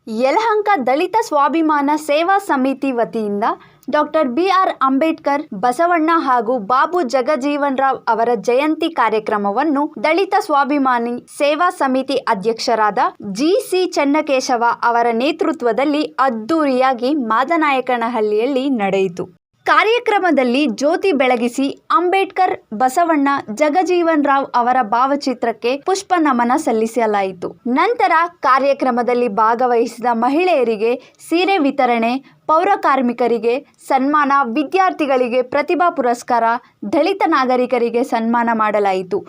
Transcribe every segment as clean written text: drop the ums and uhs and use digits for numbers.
ಯಲಹಂಕ ದಲಿತ ಸ್ವಾಭಿಮಾನ ಸೇವಾ ಸಮಿತಿ ವತಿಯಿಂದ ಡಾಕ್ಟರ್ ಬಿ.ಆರ್. ಅಂಬೇಡ್ಕರ್, ಬಸವಣ್ಣ ಹಾಗೂ ಬಾಬು ಜಗಜೀವನ್ ರಾವ್ ಅವರ ಜಯಂತಿ ಕಾರ್ಯಕ್ರಮವನ್ನು ದಲಿತ ಸ್ವಾಭಿಮಾನಿ ಸೇವಾ ಸಮಿತಿ ಅಧ್ಯಕ್ಷರಾದ ಜಿ.ಸಿ. ಚೆನ್ನಕೇಶವ ಅವರ ನೇತೃತ್ವದಲ್ಲಿ ಅದ್ದೂರಿಯಾಗಿ ಮಾದನಾಯಕನಹಳ್ಳಿಯಲ್ಲಿ ನಡೆಯಿತು. ಕಾರ್ಯಕ್ರಮದಲ್ಲಿ ಜ್ಯೋತಿ ಬೆಳಗಿಸಿ ಅಂಬೇಡ್ಕರ್, ಬಸವಣ್ಣ, ಜಗಜೀವನ್ ರಾವ್ ಅವರ ಭಾವಚಿತ್ರಕ್ಕೆ ಪುಷ್ಪ ನಮನ ಸಲ್ಲಿಸಲಾಯಿತು. ನಂತರ ಕಾರ್ಯಕ್ರಮದಲ್ಲಿ ಭಾಗವಹಿಸಿದ ಮಹಿಳೆಯರಿಗೆ ಸೀರೆ ವಿತರಣೆ, ಪೌರ ಕಾರ್ಮಿಕರಿಗೆ ಸನ್ಮಾನ, ವಿದ್ಯಾರ್ಥಿಗಳಿಗೆ ಪ್ರತಿಭಾ ಪುರಸ್ಕಾರ, ದಲಿತ ನಾಗರಿಕರಿಗೆ ಸನ್ಮಾನ ಮಾಡಲಾಯಿತು.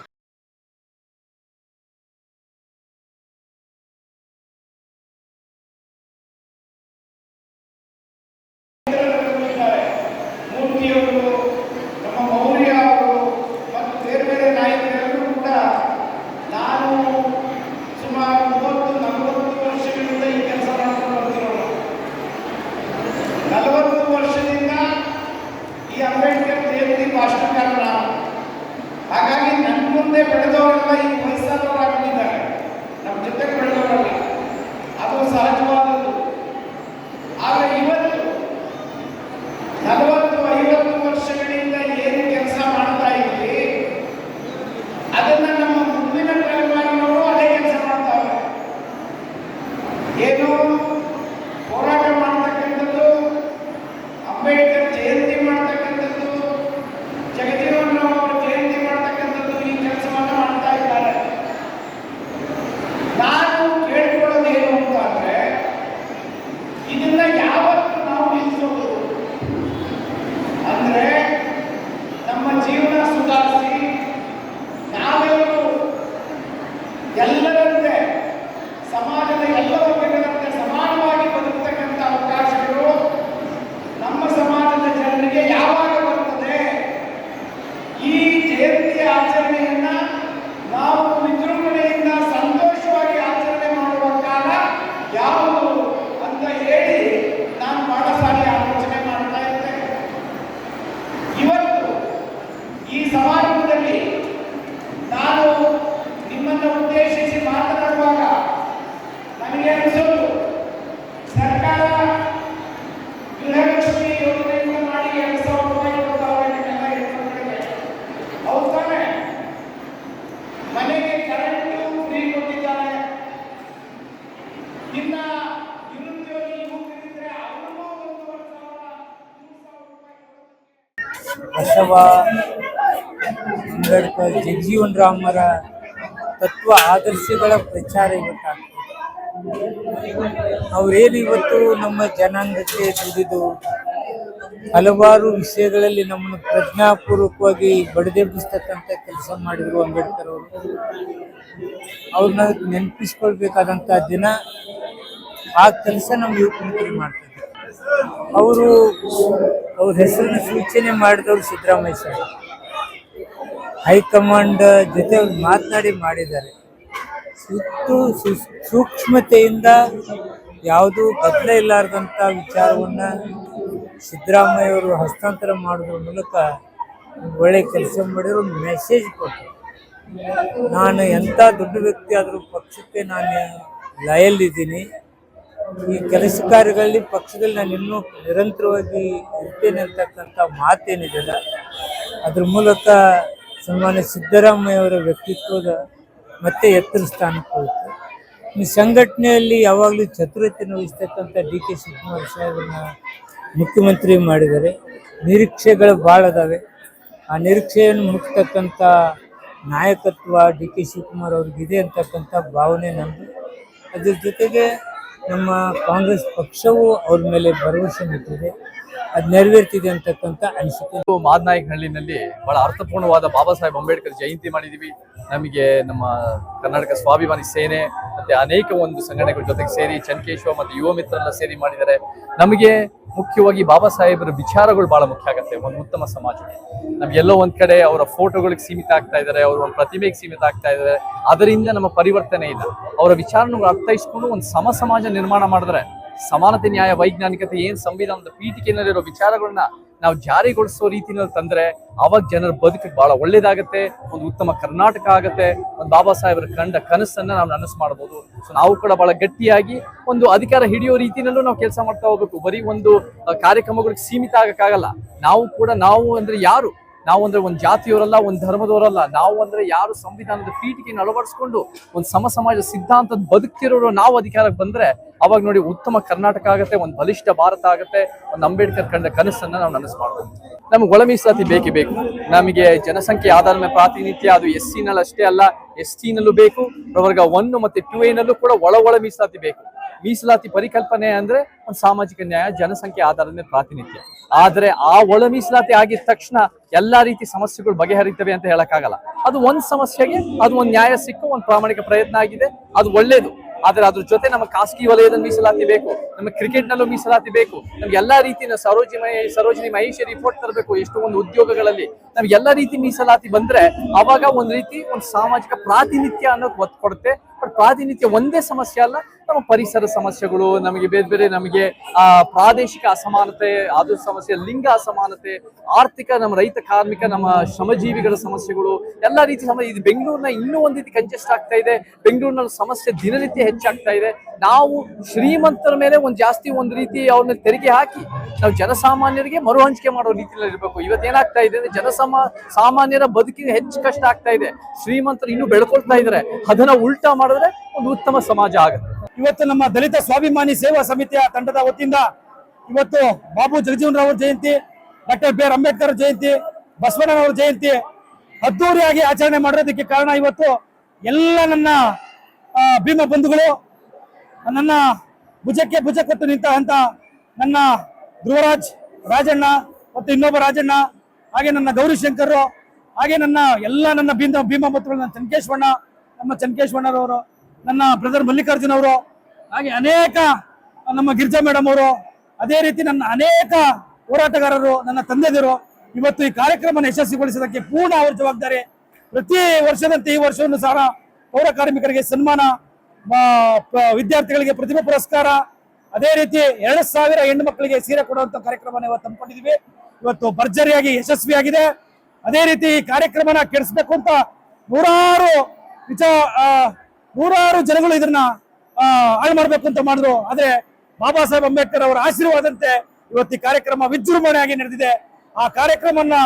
ನಮ್ಮ ಮೌರ್ಯ ಅವರು ಮತ್ತು ಬೇರೆ ಬೇರೆ ನಾಯಕರೆಲ್ಲರೂ ಕೂಡ ನಾನು ಸುಮಾರು 30-40 ವರ್ಷಗಳಿಂದ ಈ ಕೆಲಸ ಮಾಡ್ಕೊಂಡು ಬರ್ತಿರೋರು. 40 ವರ್ಷದಿಂದ ಈ ಅಂಬೇಡ್ಕರ್ ಜಯಂತಿ ಭಾಷಣಕಾರ ನಾನು. ಹಾಗಾಗಿ ನನ್ನ ಮುಂದೆ ಬೆಳೆದವರೆಲ್ಲ ಈ ವಯಸ್ಸಾದವರಾಗಿದ್ದಾರೆ, ನಮ್ಮ ಜೊತೆ ಬೆಳೆದವರಲ್ಲ. ಅದು ಸಹಜವಾದದ್ದು. ಆದರೆ ಇವತ್ತು 40-50 ವರ್ಷಗಳಿಂದ ಏನು ಕೆಲಸ ಮಾಡ್ತಾ ಇದ್ವಿ, ಅದನ್ನ ನಮ್ಮ ಮುಂದಿನ ತಲೆಮಾರಿನವರು ಅದೇ ಕೆಲಸ ಮಾಡ್ತಾವೆ. ಏನು ಹೋರಾಟ ಮಾಡ್ತಕ್ಕಂಥದ್ದು, ಅಂಬೇಡ್ಕರ್ ಜಯಂತಿ ಮಾಡ್ತಕ್ಕಂಥದ್ದು, ಜಗಜೀವನ್ ರಾವ್ ಅವರ ಜಯಂತಿ ಮಾಡ್ತಕ್ಕಂಥದ್ದು, ಈ ಕೆಲಸವನ್ನ ಮಾಡ್ತಾ ಇದ್ದಾರೆ. ನಾನು ಕೇಳ್ಕೊಳ್ಳೋದೇನು ಅಂತ ಅಂದ್ರೆ, ಇದನ್ನ ಯಾವತ್ತು ನಾವು ನಿಲ್ಲಿಸೋದು ಅಂದ್ರೆ ನಮ್ಮ ಜೀವನ ಸುಧಾರಿಸಿ ನಾವೆಲ್ಲರೂ ಎಲ್ಲರಂತೆ ಸಮಾಜದ ಎಲ್ಲ ವರ್ಗಗಳಂತೆ ಸಮಾನವಾಗಿ ಬದುಕತಕ್ಕಂಥ ಅವಕಾಶಗಳು ನಮ್ಮ ಸಮಾಜದ ಜನರಿಗೆ ಯಾವಾಗ ಬರ್ತದೆ? ಈ ಜಯಂತಿ ಆಚರಣೆಯನ್ನ ನಾವು ವಿಜೃಂಭಣೆಯಿಂದ ಸಂತೋಷವಾಗಿ ಆಚರಣೆ ಮಾಡುವ ಕಾಲ ಯಾವುದು ಅಂತ ಹೇಳಿ ನಾನು ಬಹಳ ಸಾರಿ ಆಲೋಚನೆ ಮಾಡ್ತಾ ಇದ್ದೇನೆ. ಇವತ್ತು ಈ ಸಮಾರಂಭದಲ್ಲಿ ನಾನು ನಿಮ್ಮನ್ನು ಉದ್ದೇಶಿಸಿ ಮಾತನಾಡುವಾಗ ನನಗೆ ಅನಿಸೋದು, ಸರ್ಕಾರ ಗೃಹಲಕ್ಷ್ಮಿ ಯೋಜನೆಯಿಂದ ಮಾಡಿ 2,000 ರೂಪಾಯಿ ಕೊಡ್ತಾವೆ ನಿಮ್ಮೆಲ್ಲ ಹೆಣ್ಮಕ್ಳಿಗೆ. ಹೌದು ತಾನೆ? ಮನೆಗೆ ಕರೆಂಟು ಫ್ರೀ ಕೊಟ್ಟಿದ್ದಾರೆ. ಇನ್ನ ನಿರುದ್ಯೋಗಿ ಯುವಕರಿದ್ರೆ ಅವ್ರಿಗೂ 1,000 ರೂಪಾಯಿ. ಬಸವ, ಅಂಬೇಡ್ಕರ್, ಜಗಜೀವನ್ ರಾಮರ ತತ್ವ ಆದರ್ಶಗಳ ಪ್ರಚಾರ ಇವತ್ತಾಗ್ತದೆ. ಅವರೇನು ಇವತ್ತು ನಮ್ಮ ಜನಾಂಗಕ್ಕೆ ದುಡಿದು ಹಲವಾರು ವಿಷಯಗಳಲ್ಲಿ ನಮ್ಮನ್ನು ಪ್ರಜ್ಞಾಪೂರ್ವಕವಾಗಿ ಬಡಿದೆಬ್ಬಿಸ್ತಕ್ಕಂಥ ಕೆಲಸ ಮಾಡಿದರು ಅಂಬೇಡ್ಕರ್ ಅವರು. ಅವ್ರನ್ನ ನೆನಪಿಸ್ಕೊಳ್ಬೇಕಾದಂಥ ದಿನ, ಆ ಕೆಲಸ ನಮ್ಮ ಯುವಕರು ಮಾಡ್ತಾರೆ. ಅವ್ರ ಹೆಸರನ್ನು ಸೂಚನೆ ಮಾಡಿದವರು ಸಿದ್ದರಾಮಯ್ಯ ಸರ್. ಹೈಕಮಾಂಡ್ ಜೊತೆ ಅವ್ರು ಮಾತನಾಡಿ ಮಾಡಿದ್ದಾರೆ. ಸೂಕ್ಷ್ಮತೆಯಿಂದ ಯಾವುದೂ ಗದ್ದಲ ಇಲ್ಲಾರ್ದಂಥ ವಿಚಾರವನ್ನು ಸಿದ್ದರಾಮಯ್ಯವರು ಹಸ್ತಾಂತರ ಮಾಡೋದ್ರ ಮೂಲಕ ಒಳ್ಳೆ ಕೆಲಸ ಮಾಡಿದ್ರು, ಒಂದು ಮೆಸೇಜ್ ಕೊಟ್ಟರು. ನಾನು ಎಂಥ ದೊಡ್ಡ ವ್ಯಕ್ತಿ ಆದರೂ ಪಕ್ಷಕ್ಕೆ ನಾನು ಲಾಯಲ್ ಇದ್ದೀನಿ. ಈ ಕೆಲಸ ಕಾರ್ಯಗಳಲ್ಲಿ ಪಕ್ಷದಲ್ಲಿ ನಾನು ಇನ್ನೂ ನಿರಂತರವಾಗಿ ಇರ್ತೇನೆ ಅಂತಕ್ಕಂಥ ಮಾತೇನಿದೆಯಲ್ಲ, ಅದ್ರ ಮೂಲಕ ಸನ್ಮಾನ್ಯ ಸಿದ್ದರಾಮಯ್ಯವರ ವ್ಯಕ್ತಿತ್ವದ ಮತ್ತೆ ಎತ್ತರ ಸ್ಥಾನಕ್ಕೆ ಹೋಗುತ್ತೆ. ಈ ಸಂಘಟನೆಯಲ್ಲಿ ಯಾವಾಗಲೂ ಚತುರತೆಯನ್ನು ವಹಿಸ್ತಕ್ಕಂಥ ಡಿ.ಕೆ. ಶಿವಕುಮಾರ್ ಸಾಹೇಬರನ್ನ ಮುಖ್ಯಮಂತ್ರಿ ಮಾಡಿದ್ದಾರೆ. ನಿರೀಕ್ಷೆಗಳು ಭಾಳ ಅದಾವೆ. ಆ ನಿರೀಕ್ಷೆಯನ್ನು ಮುಟ್ತಕ್ಕಂಥ ನಾಯಕತ್ವ ಡಿ.ಕೆ. ಶಿವಕುಮಾರ್ ಅವ್ರಿಗಿದೆ ಅಂತಕ್ಕಂಥ ಭಾವನೆ ನಮ್ಮದು. ಅದ್ರ ಜೊತೆಗೆ ನಮ್ಮ ಕಾಂಗ್ರೆಸ್ ಪಕ್ಷವು ಅವ್ರ ಮೇಲೆ ಭರವಸೆ ಇಟ್ಟಿದೆ, ಅದು ನೆರವೇರ್ತಿದೆ ಅಂತಕ್ಕಂಥ ಅನಿಸಿಕೆ. ಮಾದನಾಯಕನಹಳ್ಳಿನಲ್ಲಿ ಬಹಳ ಅರ್ಥಪೂರ್ಣವಾದ ಬಾಬಾ ಸಾಹೇಬ್ ಅಂಬೇಡ್ಕರ್ ಜಯಂತಿ ಮಾಡಿದ್ದೀವಿ. ನಮಗೆ ನಮ್ಮ ಕರ್ನಾಟಕ ಸ್ವಾಭಿಮಾನಿ ಸೇನೆ ಮತ್ತೆ ಅನೇಕ ಒಂದು ಸಂಘಟನೆಗಳ ಜೊತೆಗೆ ಸೇರಿ ಚೆನ್ನಕೇಶವ ಮತ್ತು ಯುವ ಮಿತ್ರರೆಲ್ಲ ಸೇರಿ ಮಾಡಿದ್ದಾರೆ. ನಮಗೆ ಮುಖ್ಯವಾಗಿ ಬಾಬಾ ಸಾಹೇಬರ ವಿಚಾರಗಳು ಬಹಳ ಮುಖ್ಯ ಆಗುತ್ತೆ ಒಂದು ಉತ್ತಮ ಸಮಾಜ. ನಮ್ಗೆಲ್ಲೋ ಒಂದ್ ಕಡೆ ಅವರ ಫೋಟೋಗಳಿಗೆ ಸೀಮಿತ ಆಗ್ತಾ ಇದ್ದಾರೆ, ಅವರ ಒಂದು ಪ್ರತಿಮೆಗೆ ಸೀಮಿತ ಆಗ್ತಾ ಇದ್ದಾರೆ. ಅದರಿಂದ ನಮ್ಮ ಪರಿವರ್ತನೆ ಇಲ್ಲ. ಅವರ ವಿಚಾರಗಳು ಅರ್ಥೈಸ್ಕೊಂಡು ಒಂದು ಸಮಾಜ ನಿರ್ಮಾಣ ಮಾಡಿದ್ರೆ ಸಮಾನತೆ, ನ್ಯಾಯ, ವೈಜ್ಞಾನಿಕತೆ, ಏನ್ ಸಂವಿಧಾನದ ಪೀಠಿಕೆಯಲ್ಲಿರೋ ವಿಚಾರಗಳನ್ನ ನಾವು ಜಾರಿಗೊಳಿಸೋ ರೀತಿನಲ್ಲಿ ತಂದ್ರೆ ಅವಾಗ ಜನರ ಬದುಕಿಗೆ ಬಹಳ ಒಳ್ಳೇದಾಗತ್ತೆ, ಒಂದು ಉತ್ತಮ ಕರ್ನಾಟಕ ಆಗತ್ತೆ, ಒಂದು ಬಾಬಾ ಸಾಹೇಬರ ಕಂಡ ಕನಸನ್ನ ನಾವು ನನಸು ಮಾಡಬಹುದು. ಸೊ ನಾವು ಕೂಡ ಬಹಳ ಗಟ್ಟಿಯಾಗಿ ಒಂದು ಅಧಿಕಾರ ಹಿಡಿಯೋ ರೀತಿನಲ್ಲೂ ನಾವು ಕೆಲಸ ಮಾಡ್ತಾ ಹೋಗ್ಬೇಕು. ಬರೀ ಒಂದು ಕಾರ್ಯಕ್ರಮಗಳಿಗೆ ಸೀಮಿತ ಆಗಕ್ಕಾಗಲ್ಲ. ನಾವು ಅಂದ್ರೆ ಯಾರು? ನಾವು ಅಂದ್ರೆ ಒಂದು ಜಾತಿಯವರಲ್ಲ, ಒಂದು ಧರ್ಮದವರಲ್ಲ. ನಾವು ಅಂದ್ರೆ ಯಾರು ಸಂವಿಧಾನದ ಪೀಠಿಗೆಯನ್ನು ಅಳವಡಿಸ್ಕೊಂಡು ಒಂದು ಸಮಾಜ ಸಿದ್ಧಾಂತದ ಬದುಕ್ತಿರೋರು ನಾವು ಅಧಿಕಾರಕ್ಕೆ ಬಂದ್ರೆ ಅವಾಗ ನೋಡಿ ಉತ್ತಮ ಕರ್ನಾಟಕ ಆಗತ್ತೆ, ಒಂದು ಬಲಿಷ್ಠ ಭಾರತ ಆಗತ್ತೆ, ಒಂದು ಅಂಬೇಡ್ಕರ್ ಕಂಡ ಕನಸನ್ನ ನಾವು ನನಸು ಮಾಡ್ಬೋದು. ನಮ್ಗೆ ಒಳ ಮೀಸಲಾತಿ ಬೇಕೇ ಬೇಕು. ನಮಗೆ ಜನಸಂಖ್ಯೆ ಆಧಾರದ ಮೇಲೆ ಪ್ರಾತಿನಿಧ್ಯ, ಅದು SC ನಲ್ಲಿ ಅಷ್ಟೇ ಅಲ್ಲ, ST ನಲ್ಲೂ ಬೇಕು, ಪ್ರವರ್ಗ 1 ಮತ್ತೆ 2A ನಲ್ಲೂ ಕೂಡ ಒಳ ಮೀಸಲಾತಿ ಬೇಕು. ಮೀಸಲಾತಿ ಪರಿಕಲ್ಪನೆ ಅಂದ್ರೆ ಒಂದು ಸಾಮಾಜಿಕ ನ್ಯಾಯ, ಜನಸಂಖ್ಯೆ ಆಧಾರದ ಮೇಲೆ ಪ್ರಾತಿನಿಧ್ಯ. ಆದ್ರೆ ಆ ಒಳ ಮೀಸಲಾತಿ ಆಗಿದ ತಕ್ಷಣ ಎಲ್ಲಾ ರೀತಿ ಸಮಸ್ಯೆಗಳು ಬಗೆಹರಿತವೆ ಅಂತ ಹೇಳಕ್ಕಾಗಲ್ಲ. ಅದು ಒಂದ್ ಸಮಸ್ಯೆಗೆ ಅದು ಒಂದು ನ್ಯಾಯ ಸಿಕ್ಕು ಒಂದು ಪ್ರಾಮಾಣಿಕ ಪ್ರಯತ್ನ ಆಗಿದೆ, ಅದು ಒಳ್ಳೇದು. ಆದ್ರೆ ಅದ್ರ ಜೊತೆ ನಮ್ಮ ಖಾಸಗಿ ವಲಯದ ಮೀಸಲಾತಿ ಬೇಕು, ನಮ್ಮ ಕ್ರಿಕೆಟ್ ನಲ್ಲೂ ಮೀಸಲಾತಿ ಬೇಕು, ನಮ್ಗೆ ಎಲ್ಲಾ ರೀತಿಯ ಸರೋಜಿನಿ ಮಹೇಶ್ ರಿಪೋರ್ಟ್ ತರಬೇಕು. ಎಷ್ಟು ಒಂದು ಉದ್ಯೋಗಗಳಲ್ಲಿ ನಮ್ಗೆ ಎಲ್ಲಾ ರೀತಿ ಮೀಸಲಾತಿ ಬಂದ್ರೆ ಅವಾಗ ಒಂದ್ ರೀತಿ ಒಂದು ಸಾಮಾಜಿಕ ಪ್ರಾತಿನಿಧ್ಯ ಅನ್ನೋದು ಒತ್ತು ಕೊಡುತ್ತೆ. ಬಟ್ ಪ್ರಾತಿನಿಧ್ಯ ಒಂದೇ ಸಮಸ್ಯೆ ಅಲ್ಲ, ನಮ್ಮ ಪರಿಸರ ಸಮಸ್ಯೆಗಳು, ನಮಗೆ ಬೇರೆ ನಮಗೆ ಪ್ರಾದೇಶಿಕ ಅಸಮಾನತೆ, ಅದು ಸಮಸ್ಯೆ, ಲಿಂಗ ಅಸಮಾನತೆ, ಆರ್ಥಿಕ, ನಮ್ಮ ರೈತ ಕಾರ್ಮಿಕ, ನಮ್ಮ ಶ್ರಮಜೀವಿಗಳ ಸಮಸ್ಯೆಗಳು, ಎಲ್ಲಾ ರೀತಿ ಸಮಸ್ಯೆ. ಇದು ಬೆಂಗಳೂರಿನ ಇನ್ನೂ ಒಂದ್ ರೀತಿ ಕಂಜೆಸ್ಟ್ ಆಗ್ತಾ ಇದೆ. ಬೆಂಗಳೂರಿನಲ್ಲಿ ಸಮಸ್ಯೆ ದಿನನಿತ್ಯ ಹೆಚ್ಚಾಗ್ತಾ ಇದೆ. ನಾವು ಶ್ರೀಮಂತರ ಮೇಲೆ ಒಂದು ರೀತಿ ಅವ್ರನ್ನ ತೆರಿಗೆ ಹಾಕಿ ನಾವು ಜನಸಾಮಾನ್ಯರಿಗೆ ಮರು ಹಂಚಿಕೆ ಮಾಡೋ ರೀತಿಯಲ್ಲಿ ಇರಬೇಕು. ಇವತ್ತೇನಾಗ್ತಾ ಇದೆ ಅಂದ್ರೆ ಸಾಮಾನ್ಯರ ಬದುಕಿಗೆ ಹೆಚ್ಚು ಕಷ್ಟ ಆಗ್ತಾ ಇದೆ. ಶ್ರೀಮಂತರು ಇನ್ನೂ ಬೆಳ್ಕೊಳ್ತಾ ಇದ್ದಾರೆ. ಅದನ್ನ ಉಲ್ಟಾ ಮಾಡಿದ್ರೆ ಒಂದು ಉತ್ತಮ ಸಮಾಜ ಆಗುತ್ತೆ. ಇವತ್ತು ನಮ್ಮ ದಲಿತ ಸ್ವಾಭಿಮಾನಿ ಸೇವಾ ಸಮಿತಿಯ ತಂಡದ ವತಿಯಿಂದ ಇವತ್ತು ಬಾಬು ಜಗಜೀವನರಾವ್ ಅವರ ಜಯಂತಿ, ಡಾಕ್ಟರ್ ಬಿ.ಆರ್. ಅಂಬೇಡ್ಕರ್ ಜಯಂತಿ, ಬಸವಣ್ಣನವರ ಜಯಂತಿ ಅದ್ದೂರಿಯಾಗಿ ಆಚರಣೆ ಮಾಡೋದಕ್ಕೆ ಕಾರಣ ಇವತ್ತು ಎಲ್ಲ ನನ್ನ ಭೀಮ ಬಂಧುಗಳು, ನನ್ನ ಭುಜಕ್ಕೆ ಭುಜ ಕೊಟ್ಟು ನಿಂತ ನನ್ನ ಧ್ರುವರಾಜ್ ರಾಜಣ್ಣ ಮತ್ತು ಇನ್ನೊಬ್ಬ ರಾಜಣ್ಣ, ಹಾಗೆ ನನ್ನ ಗೌರಿಶಂಕರ್, ಹಾಗೆ ನನ್ನ ಭೀಮ ಬಂಧುಗಳು, ನಮ್ಮ ಚನ್ಕೇಶ್ವಣ್ಣರವರು, ನನ್ನ ಬ್ರದರ್ ಮಲ್ಲಿಕಾರ್ಜುನ್ ಅವರು, ಹಾಗೆ ಅನೇಕ ನಮ್ಮ ಗಿರಿಜಾ ಮೇಡಮ್ ಅವರು, ಅದೇ ರೀತಿ ನನ್ನ ಅನೇಕ ಹೋರಾಟಗಾರರು, ನನ್ನ ತಂದೆದಿರು ಇವತ್ತು ಈ ಕಾರ್ಯಕ್ರಮವನ್ನು ಯಶಸ್ವಿಗೊಳಿಸೋದಕ್ಕೆ ಪೂರ್ಣ ಅವರ ಜವಾಬ್ದಾರಿ. ಪ್ರತಿ ವರ್ಷದಂತೆ ಈ ವರ್ಷವನ್ನು ಸಹ ಪೌರ ಕಾರ್ಮಿಕರಿಗೆ ಸನ್ಮಾನ, ವಿದ್ಯಾರ್ಥಿಗಳಿಗೆ ಪ್ರತಿಭಾ ಪುರಸ್ಕಾರ, ಅದೇ ರೀತಿ 2,000 ಹೆಣ್ಣು ಮಕ್ಕಳಿಗೆ ಸೀರೆ ಕೊಡುವಂತ ಕಾರ್ಯಕ್ರಮವನ್ನು ಇವತ್ತು ಹಮ್ಮಿಕೊಂಡಿದ್ದೀವಿ. ಇವತ್ತು ಭರ್ಜರಿಯಾಗಿ ಯಶಸ್ವಿಯಾಗಿದೆ. ಅದೇ ರೀತಿ ಈ ಕಾರ್ಯಕ್ರಮನ ಕೆಡಿಸ್ಬೇಕು ಅಂತ ನೂರಾರು ಜನಗಳು ಇದನ್ನ ಹಾಳು ಮಾಡ್ಬೇಕು ಅಂತ ಮಾಡಿದ್ರು. ಆದ್ರೆ ಬಾಬಾ ಸಾಹೇಬ್ ಅಂಬೇಡ್ಕರ್ ಅವರ ಆಶೀರ್ವಾದಂತೆ ಇವತ್ತು ಈ ಕಾರ್ಯಕ್ರಮ ವಿಜೃಂಭಣೆಯಾಗಿ ನಡೆದಿದೆ. ಆ ಕಾರ್ಯಕ್ರಮವನ್ನ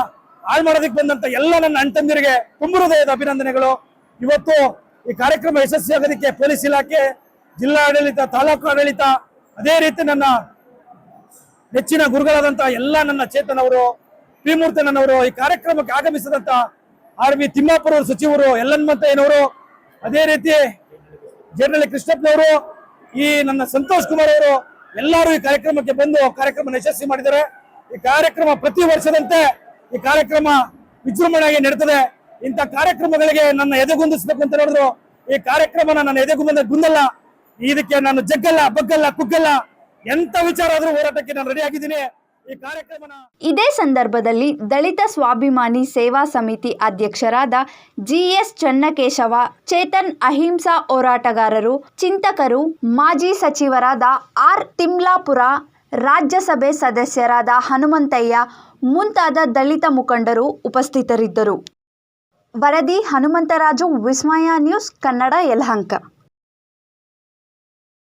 ಹಾಳು ಮಾಡೋದಕ್ಕೆ ಬಂದಂತ ಎಲ್ಲ ನನ್ನ ಅಣ್ತಂದಿರಿಗೆ ತುಂಬ ಹೃದಯದ ಅಭಿನಂದನೆಗಳು. ಇವತ್ತು ಈ ಕಾರ್ಯಕ್ರಮ ಯಶಸ್ವಿಯಾಗೋದಕ್ಕೆ ಪೊಲೀಸ್ ಇಲಾಖೆ, ಜಿಲ್ಲಾ ಆಡಳಿತ, ತಾಲೂಕು ಆಡಳಿತ, ಅದೇ ರೀತಿ ನನ್ನ ನೆಚ್ಚಿನ ಗುರುಗಳಾದಂತಹ ಎಲ್ಲ ನನ್ನ ಚೇತನ್ ಅವರು, ಶ್ರೀಮೂರ್ತನವರು, ಈ ಕಾರ್ಯಕ್ರಮಕ್ಕೆ ಆಗಮಿಸಿದಂತ RV ತಿಮ್ಮಾಪುರ ಸಚಿವರು, ಯಲ್ಲನ್ಮಂತಯ್ಯನವರು, ಅದೇ ರೀತಿ ಜೇರ್ನಳ್ಳಿ ಕೃಷ್ಣಪ್ಪನವರು, ಈ ನನ್ನ ಸಂತೋಷ್ ಕುಮಾರ್ ಅವರು, ಎಲ್ಲರೂ ಈ ಕಾರ್ಯಕ್ರಮಕ್ಕೆ ಬಂದು ಕಾರ್ಯಕ್ರಮ ಯಶಸ್ವಿ ಮಾಡಿದ್ದಾರೆ. ಈ ಕಾರ್ಯಕ್ರಮ ಪ್ರತಿ ವರ್ಷದಂತೆ ಈ ಕಾರ್ಯಕ್ರಮ ವಿಜೃಂಭಣೆಯಾಗಿ ನಡೀತದೆ. ಇಂಥ ಕಾರ್ಯಕ್ರಮಗಳಿಗೆ ನನ್ನ ಎದೆಗುಂದಿಸ್ಬೇಕು ಅಂತ ಹೇಳಿದ್ರು. ಈ ಕಾರ್ಯಕ್ರಮನ ನನ್ನ ಎದೆಗುಂದಲ್ಲ, ಇದಕ್ಕೆ ನಾನು ಜಗ್ಗಲ್ಲ, ಬಗ್ಗಲ್ಲ, ಕುಗ್ಗಲ್ಲ, ಎಂತ ವಿಚಾರ ಆದ್ರೂ ಹೋರಾಟಕ್ಕೆ ನಾನು ರೆಡಿ ಆಗಿದ್ದೀನಿ. ಈ ಕಾರ್ಯಕ್ರಮನ ಇದೇ ಸಂದರ್ಭದಲ್ಲಿ ದಲಿತ ಸ್ವಾಭಿಮಾನಿ ಸೇವಾ ಸಮಿತಿ ಅಧ್ಯಕ್ಷರಾದ GS ಚನ್ನಕೇಶವ, ಚೇತನ್ ಅಹಿಂಸಾ ಹೋರಾಟಗಾರರು, ಚಿಂತಕರು, ಮಾಜಿ ಸಚಿವರಾದ R ತಿಮ್ಲಾಪುರ, ರಾಜ್ಯಸಭೆ ಸದಸ್ಯರಾದ ಹನುಮಂತಯ್ಯ ಮುಂತಾದ ದಲಿತ ಮುಖಂಡರು ಉಪಸ್ಥಿತರಿದ್ದರು. ವರದಿ ಹನುಮಂತರಾಜು, ವಿಸ್ಮಯ ನ್ಯೂಸ್ ಕನ್ನಡ, ಯಲಹಂಕ.